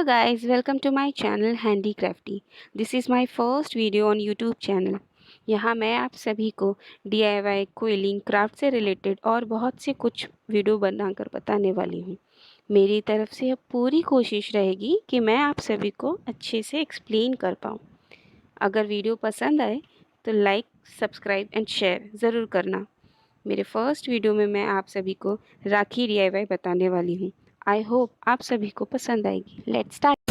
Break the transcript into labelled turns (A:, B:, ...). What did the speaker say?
A: guys, welcome to my channel Handy Crafty. This is my first video on YouTube channel. यहाँ मैं आप सभी को DIY, क्विलिंग, क्राफ्ट से रिलेटेड और बहुत से कुछ वीडियो बनाकर बताने वाली हूँ। मेरी तरफ से अब पूरी कोशिश रहेगी कि मैं आप सभी को अच्छे से एक्सप्लेन कर पाऊँ। अगर वीडियो पसंद आए तो लाइक, सब्सक्राइब एंड शेयर ज़रूर करना। मेरे फर्स्ट वीडियो में मैं आप सभी को राखी DIY बताने वाली हूँ। आई होप आप सभी को पसंद आएगी। Let's start.